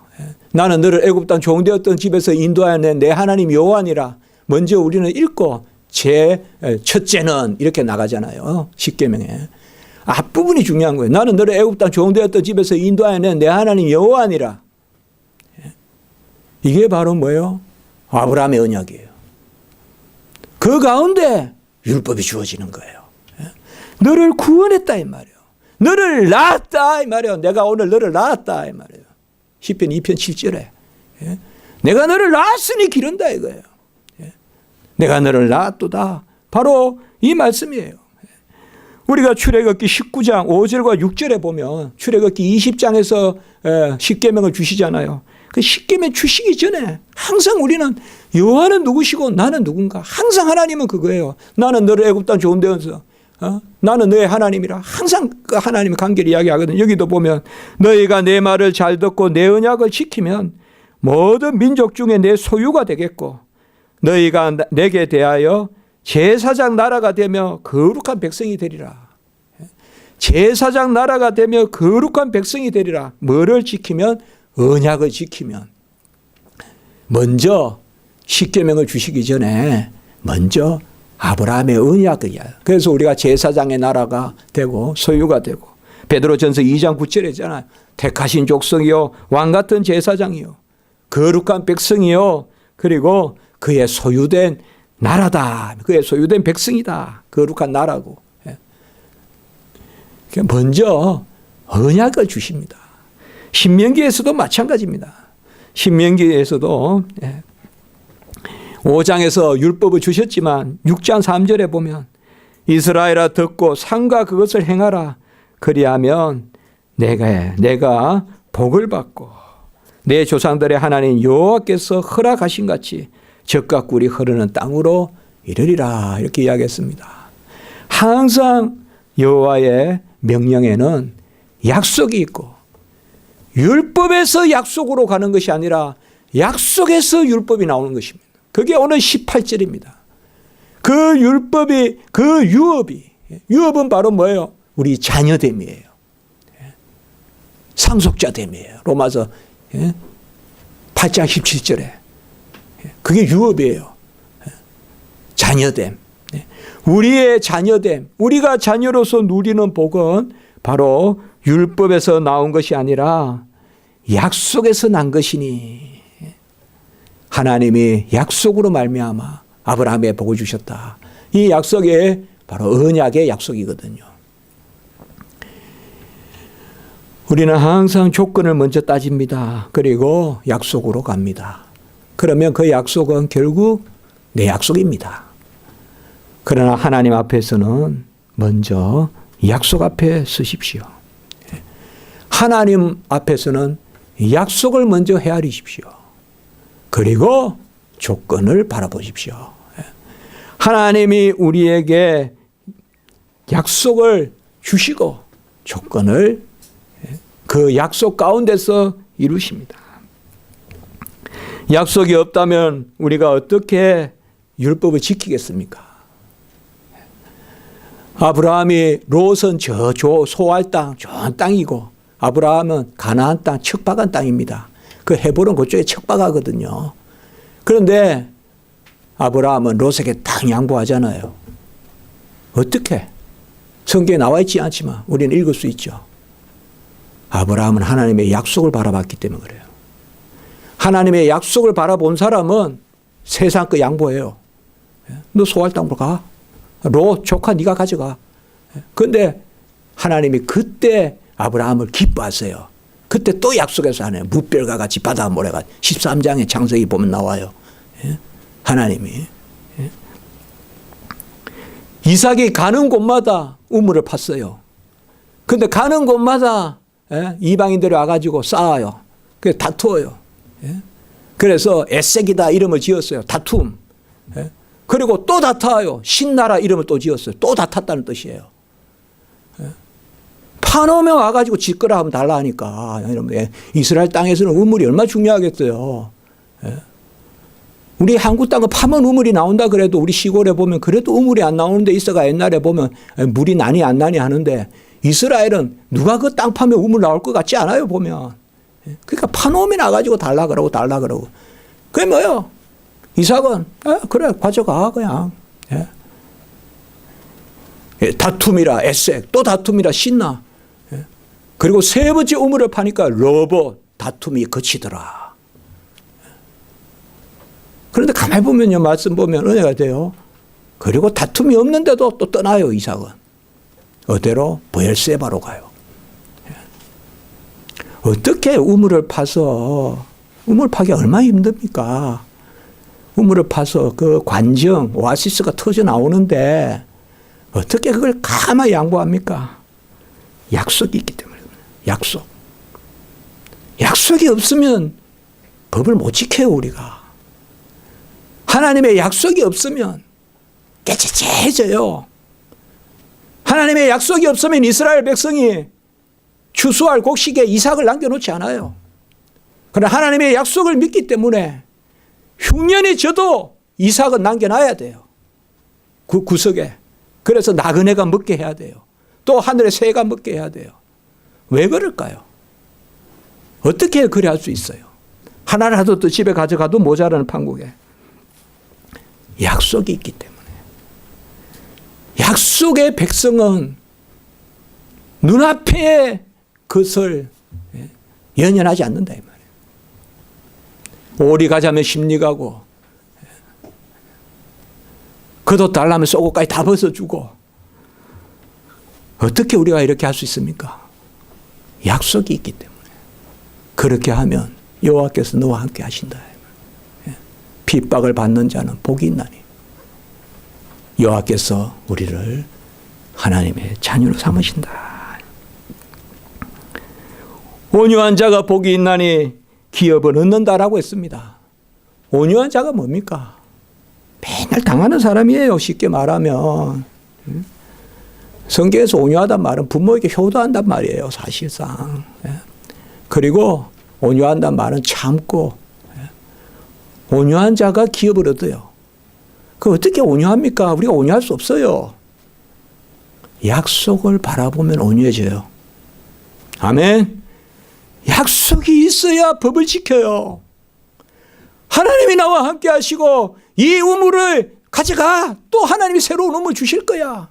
나는 너를 애굽 땅 종되었던 집에서 인도하여 낸 내 하나님 여호와니라. 먼저 우리는 읽고 제 첫째는 이렇게 나가잖아요. 십계명에. 앞부분이 중요한 거예요. 나는 너를 애굽 땅 종되었던 집에서 인도하여 낸 내 하나님 여호와니라. 이게 바로 뭐예요? 아브라함의 언약이에요. 그 가운데 율법이 주어지는 거예요. 너를 구원했다 이 말이에요. 너를 낳았다 이 말이에요. 내가 오늘 너를 낳았다 이 말이에요. 시편 2편 7절에 내가 너를 낳았으니 기른다 이거예요. 내가 너를 낳았도다. 바로 이 말씀이에요. 우리가 출애굽기 19장 5절과 6절에 보면 출애굽기 20장에서 십계명을 주시잖아요. 그 십계명 주시기 전에 항상 우리는 여호와는 누구시고 나는 누군가. 항상 하나님은 그거예요. 나는 너를 애굽 땅 좋은 데서 나는 너의 하나님이라 항상 그 하나님의 관계를 이야기하거든요. 여기도 보면 너희가 내 말을 잘 듣고 내 언약을 지키면 모든 민족 중에 내 소유가 되겠고 너희가 내게 대하여 제사장 나라가 되며 거룩한 백성이 되리라. 제사장 나라가 되며 거룩한 백성이 되리라. 뭐를 지키면? 언약을 지키면. 먼저 십계명을 주시기 전에 먼저 아브라함의 언약이야. 그래서 우리가 제사장의 나라가 되고 소유가 되고 베드로전서 2장 9절에 있잖아요. 택하신 족속이요 왕같은 제사장이요 거룩한 백성이요 그리고 그의 소유된 나라다. 그의 소유된 백성이다. 거룩한 나라고. 먼저 언약을 주십니다. 신명기에서도 마찬가지입니다. 신명기에서도 5장에서 율법을 주셨지만 6장 3절에 보면 이스라엘아 듣고 삼가 그것을 행하라. 그리하면 내가 복을 받고 내 조상들의 하나님 여호와께서 허락하신 같이 젖과 꿀이 흐르는 땅으로 이르리라. 이렇게 이야기했습니다. 항상 여호와의 명령에는 약속이 있고 율법에서 약속으로 가는 것이 아니라 약속에서 율법이 나오는 것입니다. 그게 오늘 18절입니다. 그 율법이, 그 유업은 바로 뭐예요? 우리 자녀됨이에요. 상속자됨이에요. 로마서 8장 17절에. 그게 유업이에요. 자녀됨. 우리의 자녀됨, 우리가 자녀로서 누리는 복은 바로 율법에서 나온 것이 아니라 약속에서 난 것이니 하나님이 약속으로 말미암아 아브라함에 복을 주셨다. 이 약속이 바로 언약의 약속이거든요. 우리는 항상 조건을 먼저 따집니다. 그리고 약속으로 갑니다. 그러면 그 약속은 결국 내 약속입니다. 그러나 하나님 앞에서는 먼저 약속 앞에 서십시오. 하나님 앞에서는 약속을 먼저 헤아리십시오. 그리고 조건을 바라보십시오. 하나님이 우리에게 약속을 주시고 조건을 그 약속 가운데서 이루십니다. 약속이 없다면 우리가 어떻게 율법을 지키겠습니까? 아브라함이 롯은 저 소알 땅, 좋은 땅이고 아브라함은 가나안 땅, 척박한 땅입니다. 그 헤브론 그쪽에 척박하거든요. 그런데 아브라함은 롯에게 딱 양보하잖아요. 어떻게? 성경에 나와 있지 않지만 우리는 읽을 수 있죠. 아브라함은 하나님의 약속을 바라봤기 때문에 그래요. 하나님의 약속을 바라본 사람은 세상 거 양보해요. 너 소알 땅으로 가. 롯 조카 네가 가져가. 그런데 하나님이 그때 아브라함을 기뻐하세요. 그때 또 약속해서 하네요. 무별과 같이 바다 모래가 13장의 창세기 보면 나와요. 하나님이. 이삭이 가는 곳마다 우물을 팠어요. 그런데 가는 곳마다 이방인들이 와가지고 싸워요. 그래서 다투어요. 그래서 에색이다 이름을 지었어요. 다툼. 그리고 또 다투어요. 신나라 이름을 또 지었어요. 또 다퉜다는 뜻이에요. 파놓으면 와가지고 짓거라 하면 달라 하니까. 이스라엘 땅에서는 우물이 얼마나 중요하겠어요. 우리 한국 땅은 파면 우물이 나온다 그래도 우리 시골에 보면 그래도 우물이 안 나오는 데 있어가 옛날에 보면 물이 나니 안 나니 하는데 이스라엘은 누가 그 땅 파면 우물 나올 것 같지 않아요 보면. 그러니까 파놓으면 나가지고 달라 그러고. 그게 뭐예요? 이삭은 그래 가져가 그냥. 다툼이라 에색 또 다툼이라 신나. 그리고 세 번째 우물을 파니까 러버 다툼이 그치더라. 그런데 가만히 보면요 말씀 보면 은혜가 돼요. 그리고 다툼이 없는데도 또 떠나요 이삭은. 어디로? 브엘세바로 가요. 어떻게 우물을 파서 우물 파기 얼마나 힘듭니까? 우물을 파서 그 관정 오아시스가 터져 나오는데 어떻게 그걸 가만히 양보합니까? 약속이 있기 때문에. 약속이 없으면 법을 못 지켜요 우리가. 하나님의 약속이 없으면 깨끗해져요. 하나님의 약속이 없으면 이스라엘 백성이 추수할 곡식에 이삭을 남겨놓지 않아요. 그러나 하나님의 약속을 믿기 때문에 흉년이 져도 이삭은 남겨놔야 돼요. 그 구석에. 그래서 나그네가 먹게 해야 돼요. 또 하늘의 새가 먹게 해야 돼요. 왜 그럴까요? 어떻게 그래 할 수 있어요? 하나라도 또 집에 가져가도 모자라는 판국에. 약속이 있기 때문에. 약속의 백성은 눈앞에 그것을 연연하지 않는다 이 말이에요. 오리 가자면 심리 가고 겉옷 달라면 속옷까지 다 벗어주고 어떻게 우리가 이렇게 할 수 있습니까? 약속이 있기 때문에. 그렇게 하면 여호와께서 너와 함께 하신다. 핍박을 받는 자는 복이 있나니 여호와께서 우리를 하나님의 자녀로 삼으신다. 온유한 자가 복이 있나니 기업을 얻는다라고 했습니다. 온유한 자가 뭡니까? 맨날 당하는 사람이에요. 쉽게 말하면. 성경에서 온유하단 말은 부모에게 효도한단 말이에요. 사실상. 그리고 온유한단 말은 참고. 온유한 자가 기업을 얻어요. 그 어떻게 온유합니까? 우리가 온유할 수 없어요. 약속을 바라보면 온유해져요. 아멘. 약속이 있어야 법을 지켜요. 하나님이 나와 함께 하시고 이 우물을 가져가. 또 하나님이 새로운 우물 주실 거야.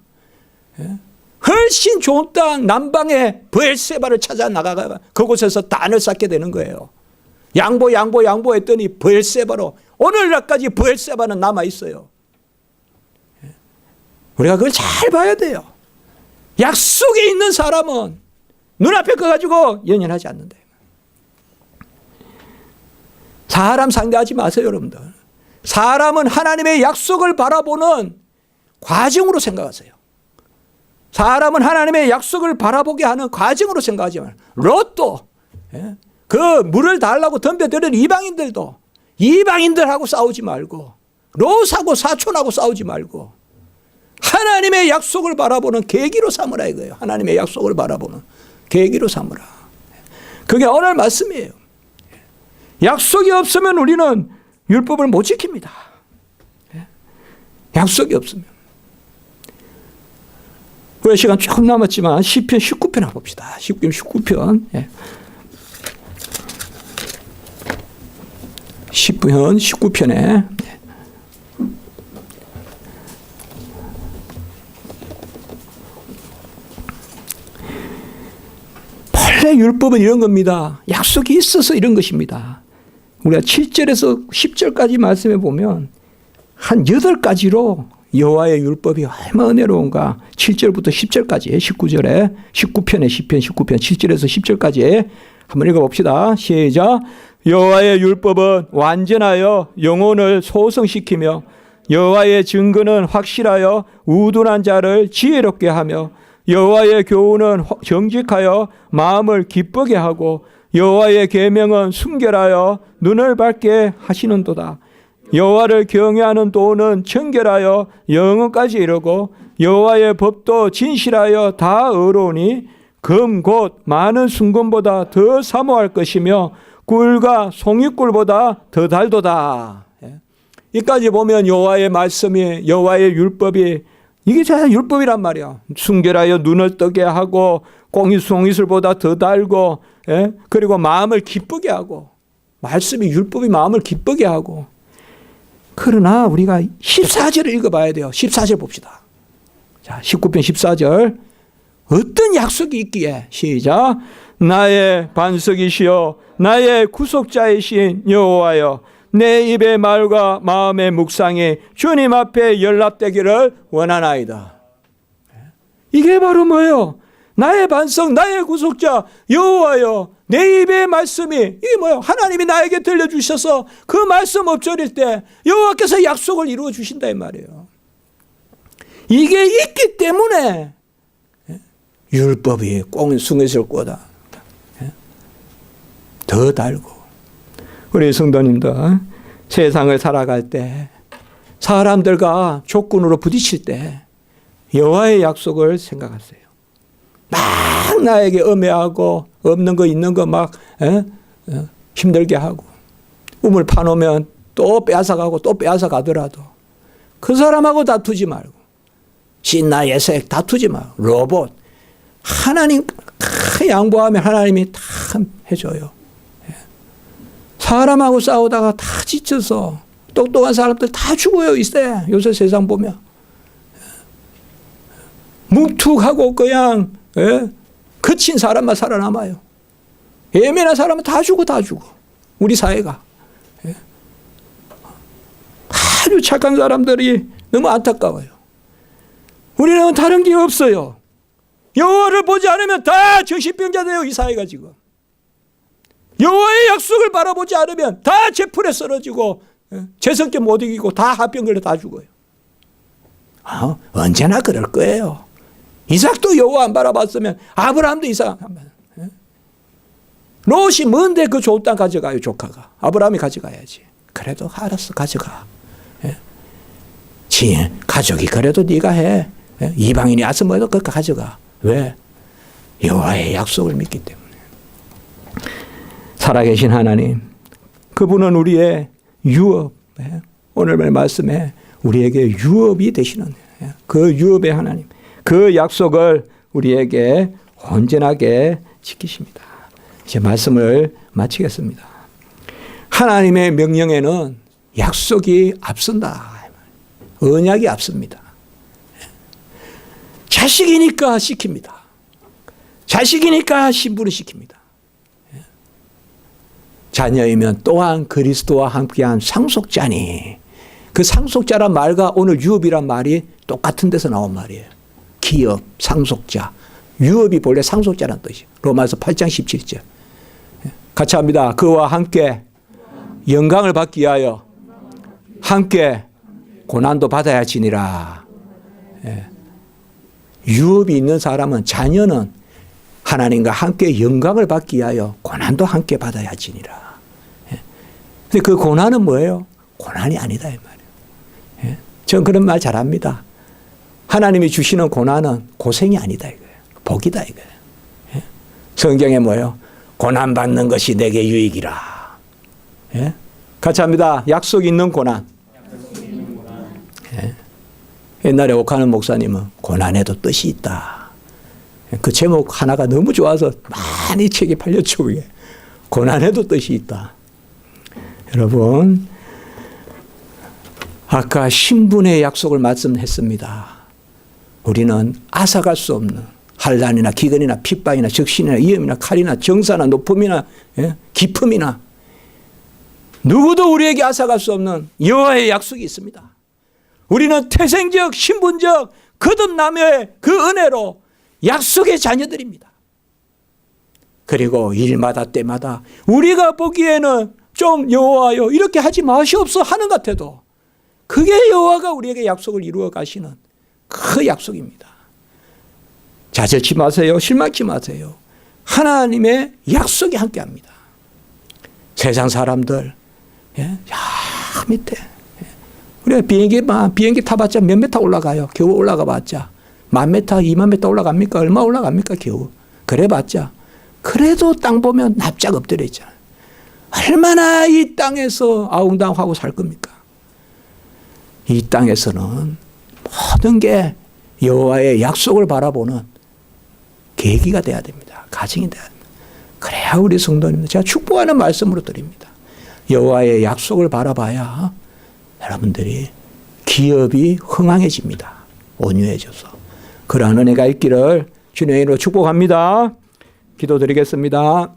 훨씬 좋은 땅 남방에 브엘세바를 찾아 나가가 그곳에서 단을 쌓게 되는 거예요. 양보했더니 브엘세바로 오늘날까지 브엘세바는 남아 있어요. 우리가 그걸 잘 봐야 돼요. 약속에 있는 사람은 눈앞에 거 가지고 연연하지 않는다. 사람 상대하지 마세요, 여러분들. 사람은 하나님의 약속을 바라보는 과정으로 생각하세요. 사람은 하나님의 약속을 바라보게 하는 과정으로 생각하지 말아요. 롯도 그 물을 달라고 덤벼드는 이방인들하고 싸우지 말고 롯하고 사촌하고 싸우지 말고 하나님의 약속을 바라보는 계기로 삼으라 이거예요. 하나님의 약속을 바라보는 계기로 삼으라. 그게 오늘 말씀이에요. 약속이 없으면 우리는 율법을 못 지킵니다. 약속이 없으면. 우리 시간 조금 남았지만 시편 19편 한번 봅시다. 시편 19편. 시편 19편에 본래 율법은 이런 겁니다. 약속이 있어서 이런 것입니다. 우리가 7절에서 10절까지 말씀해 보면 한 8가지로 여호와의 율법이 얼마나 은혜로운가. 7절부터 10절까지 19절에 19편에 시편 19편 7절에서 10절까지 한번 읽어봅시다. 시작. 여호와의 율법은 완전하여 영혼을 소성시키며 여호와의 증거는 확실하여 우둔한 자를 지혜롭게 하며 여호와의 교훈은 정직하여 마음을 기쁘게 하고 여호와의 계명은 순결하여 눈을 밝게 하시는도다. 여호와를 경외하는 도는 청결하여 영원까지 이르고 여호와의 법도 진실하여 다 의로우니 금 곧 많은 순금보다 더 사모할 것이며 꿀과 송이꿀보다 더 달도다. 여기까지 보면 여호와의 말씀이 여호와의 율법이 이게 다 율법이란 말이야. 순결하여 눈을 뜨게 하고 송이술보다 더 달고 그리고 마음을 기쁘게 하고 말씀이 율법이 마음을 기쁘게 하고. 그러나 우리가 14절을 읽어봐야 돼요. 14절 봅시다. 자, 19편 14절. 어떤 약속이 있기에 시작. 나의 반석이시여 나의 구속자이신 여호와여 내 입의 말과 마음의 묵상이 주님 앞에 연락되기를 원하나이다. 이게 바로 뭐예요? 나의 반석, 나의 구속자 여호와여 내 입의 말씀이 이게 뭐예요? 하나님이 나에게 들려주셔서 그 말씀 엎드릴 때 여호와께서 약속을 이루어 주신다 이 말이에요. 이게 있기 때문에 율법이 꽁숭이슬보다 더 달고. 우리 성도님들 세상을 살아갈 때 사람들과 조건으로 부딪힐 때 여호와의 약속을 생각하세요. 막 나에게 엄해하고 없는 거 있는 거 막 힘들게 하고 우물 파놓으면 또 빼앗아가고 또 빼앗아가더라도 그 사람하고 다투지 말고 신나 예색 다투지 말고 로봇 하나님 양보하면 하나님이 다 해줘요. 사람하고 싸우다가 다 지쳐서 똑똑한 사람들 다 죽어요. 요새 세상 보면 뭉툭하고 그냥 거친 사람만 살아남아요. 예민한 사람은 다 죽어. 우리 사회가 아주 착한 사람들이 너무 안타까워요. 우리는 다른 게 없어요. 여호와를 보지 않으면 다 정신병자 돼요. 이 사회가 지금 여호와의 약속을 바라보지 않으면 다 제풀에 쓰러지고 재성격 못 이기고 다 합병 걸려 다 죽어요. 언제나 그럴 거예요. 이삭도 여호와 안 바라봤으면 아브라함도 이삭 롯이 뭔데 그 좋은 땅 가져가요. 조카가 아브라함이 가져가야지. 그래도 알았어 가져가. 가족이 그래도 네가 해. 이방인이 와서 뭐도 그거 가져가. 왜? 여호와의 약속을 믿기 때문에. 살아계신 하나님, 그분은 우리의 유업, 오늘 말씀에 우리에게 유업이 되시는 그 유업의 하나님, 그 약속을 우리에게 온전하게 지키십니다. 이제 말씀을 마치겠습니다. 하나님의 명령에는 약속이 앞선다. 언약이 앞섭니다. 자식이니까 시킵니다. 자식이니까 신부를 시킵니다. 자녀이면 또한 그리스도와 함께한 상속자니, 그 상속자란 말과 오늘 유업이란 말이 똑같은 데서 나온 말이에요. 기업, 상속자. 유업이 본래 상속자란 뜻이에요. 로마서 8장 17절. 같이 합니다. 그와 함께 영광을 받기 위하여 함께 고난도 받아야 지니라. 유업이 있는 사람은, 자녀는 하나님과 함께 영광을 받기 위하여 고난도 함께 받아야 지니라. 근데 그 고난은 뭐예요? 고난이 아니다 이 말이에요. 전 그런 말 잘합니다. 하나님이 주시는 고난은 고생이 아니다 이거예요. 복이다 이거예요. 성경에 뭐예요? 고난 받는 것이 내게 유익이라. 같이 합니다. 약속 있는 고난. 옛날에 옥하는 목사님은 고난에도 뜻이 있다. 그 제목 하나가 너무 좋아서 많이 책이 팔렸죠. 그게. 고난에도 뜻이 있다. 여러분, 아까 신분의 약속을 말씀했습니다. 우리는 앗아갈 수 없는 환난이나 기근이나 핍박이나 적신이나 위험이나 칼이나 정사나 높음이나 기품이나 누구도 우리에게 앗아갈 수 없는 여호와의 약속이 있습니다. 우리는 태생적 신분적 거듭남의 그 은혜로 약속의 자녀들입니다. 그리고 일마다 때마다 우리가 보기에는 좀 여호와여 이렇게 하지 마시옵소 하는 것 같아도 그게 여호와가 우리에게 약속을 이루어 가시는 그 약속입니다. 자절치 마세요. 실망치 마세요. 하나님의 약속이 함께합니다. 세상 사람들 밑에 우리가 비행기 타봤자 몇 메타 올라가요. 겨우 올라가 봤자 10,000m, 20,000m 올라갑니까? 얼마 올라갑니까? 겨우. 그래봤자 그래도 땅 보면 납작 엎드려 있잖아요. 얼마나 이 땅에서 아웅다웅하고 살 겁니까? 이 땅에서는 모든 게 여호와의 약속을 바라보는 계기가 돼야 됩니다. 가정이 돼야 됩니다. 그래야 우리 성도님들, 제가 축복하는 말씀으로 드립니다. 여호와의 약속을 바라봐야 여러분들이 기업이 흥황해집니다. 온유해져서. 그러한 은혜가 있기를 주님의 이름으로 축복합니다. 기도드리겠습니다.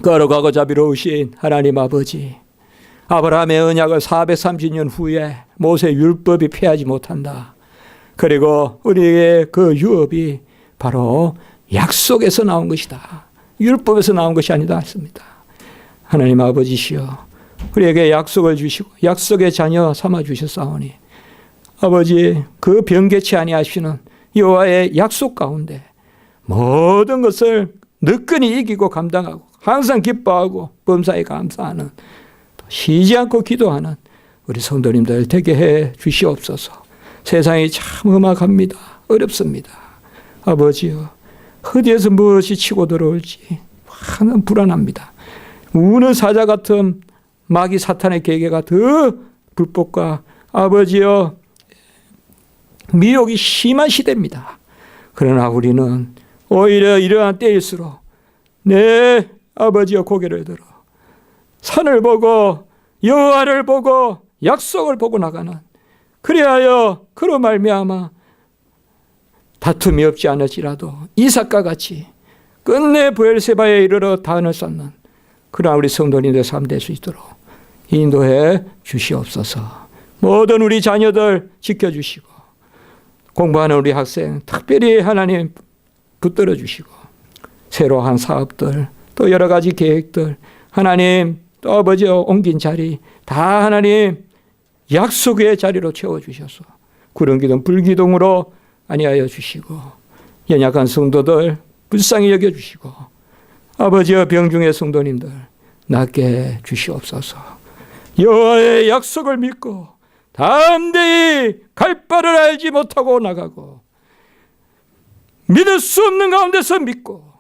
거룩하고 자비로우신 하나님 아버지, 아브라함의 언약을 430년 후에 모세 율법이 폐하지 못한다. 그리고 우리의 그 유업이 바로 약속에서 나온 것이다. 율법에서 나온 것이 아니다 했습니다. 하나님 아버지시여, 우리에게 약속을 주시고 약속의 자녀 삼아 주셨사오니 아버지, 그 변개치 아니하시는 여호와의 약속 가운데 모든 것을 느끈히 이기고 감당하고 항상 기뻐하고 범사에 감사하는, 쉬지 않고 기도하는 우리 성도님들 되게 해 주시옵소서. 세상이 참 험악합니다. 어렵습니다. 아버지여, 어디에서 무엇이 치고 들어올지 하는 불안합니다. 우는 사자 같은 마귀 사탄의 계계가 더 불법과 아버지여 미혹이 심한 시대입니다. 그러나 우리는 오히려 이러한 때일수록 내 아버지여 고개를 들어 산을 보고 여호와를 보고 약속을 보고 나가는, 그리하여 그로 말미암아 다툼이 없지 않을지라도 이삭과 같이 끝내 브엘세바에 이르러 단을 쌓는 그러한 우리 성도님들 삶 될 수 있도록 인도해 주시옵소서. 모든 우리 자녀들 지켜주시고 공부하는 우리 학생 특별히 하나님 붙들어 주시고 새로 한 사업들 또 여러 가지 계획들 하나님 또 아버지여 옮긴 자리 다 하나님 약속의 자리로 채워주셔서 구름기둥 불기둥으로 아니하여 주시고 연약한 성도들 불쌍히 여겨주시고 아버지여 병중의 성도님들 낫게 주시옵소서. 여호와의 약속을 믿고 담대히 갈 바를 알지 못하고 나가고 믿을 수 없는 가운데서 믿고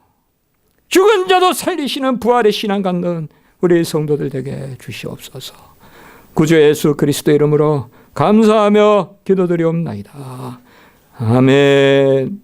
죽은 자도 살리시는 부활의 신앙 갖는 우리 성도들 되게 주시옵소서. 구주 예수 그리스도 이름으로 감사하며 기도드리옵나이다. 아멘.